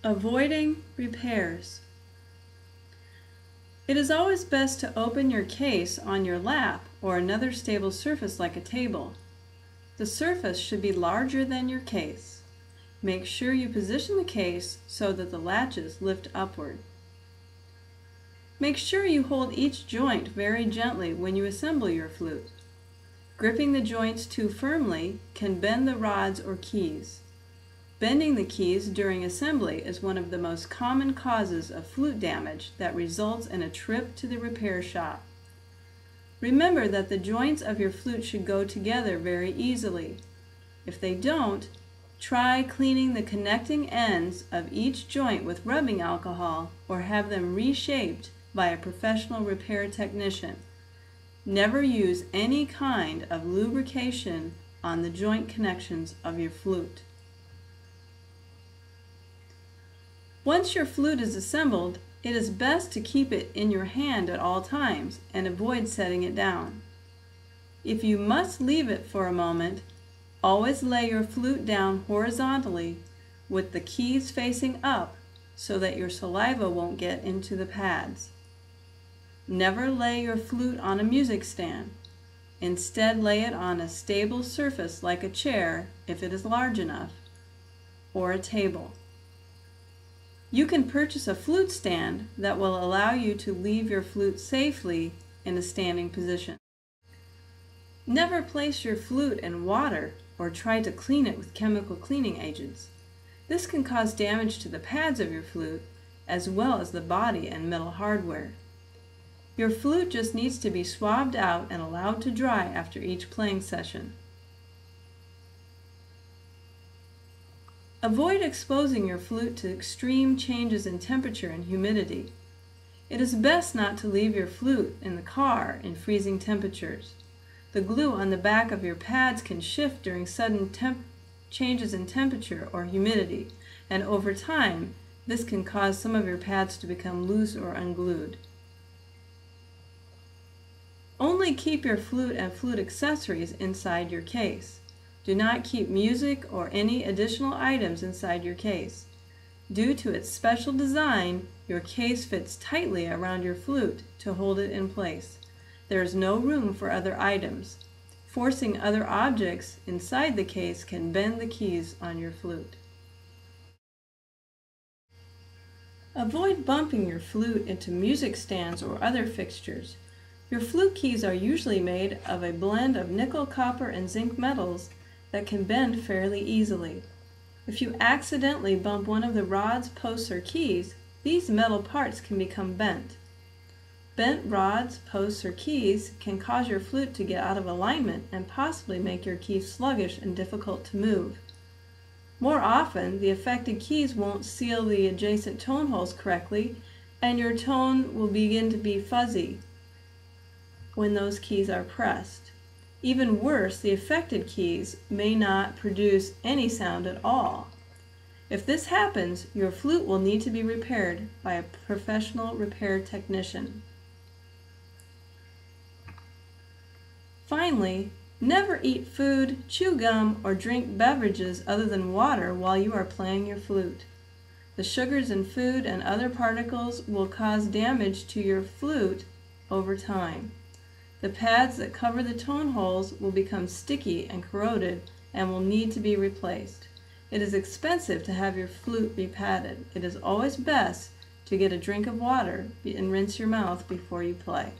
Avoiding repairs. It is always best to open your case on your lap or another stable surface like a table. The surface should be larger than your case. Make sure you position the case so that the latches lift upward. Make sure you hold each joint very gently when you assemble your flute. Gripping the joints too firmly can bend the rods or keys. Bending the keys during assembly is one of the most common causes of flute damage that results in a trip to the repair shop. Remember that the joints of your flute should go together very easily. If they don't, try cleaning the connecting ends of each joint with rubbing alcohol or have them reshaped by a professional repair technician. Never use any kind of lubrication on the joint connections of your flute. Once your flute is assembled, it is best to keep it in your hand at all times and avoid setting it down. If you must leave it for a moment, always lay your flute down horizontally with the keys facing up so that your saliva won't get into the pads. Never lay your flute on a music stand. Instead, lay it on a stable surface like a chair if it is large enough, or a table. You can purchase a flute stand that will allow you to leave your flute safely in a standing position. Never place your flute in water or try to clean it with chemical cleaning agents. This can cause damage to the pads of your flute as well as the body and metal hardware. Your flute just needs to be swabbed out and allowed to dry after each playing session. Avoid exposing your flute to extreme changes in temperature and humidity. It is best not to leave your flute in the car in freezing temperatures. The glue on the back of your pads can shift during sudden changes in temperature or humidity, and over time, this can cause some of your pads to become loose or unglued. Only keep your flute and flute accessories inside your case. Do not keep music or any additional items inside your case. Due to its special design, your case fits tightly around your flute to hold it in place. There is no room for other items. Forcing other objects inside the case can bend the keys on your flute. Avoid bumping your flute into music stands or other fixtures. Your flute keys are usually made of a blend of nickel, copper, and zinc metals that can bend fairly easily. If you accidentally bump one of the rods, posts, or keys, these metal parts can become bent. Bent rods, posts, or keys can cause your flute to get out of alignment and possibly make your keys sluggish and difficult to move. More often, the affected keys won't seal the adjacent tone holes correctly, and your tone will begin to be fuzzy when those keys are pressed. Even worse, the affected keys may not produce any sound at all. If this happens, your flute will need to be repaired by a professional repair technician. Finally, never eat food, chew gum, or drink beverages other than water while you are playing your flute. The sugars in food and other particles will cause damage to your flute over time. The pads that cover the tone holes will become sticky and corroded and will need to be replaced. It is expensive to have your flute repadded. It is always best to get a drink of water and rinse your mouth before you play.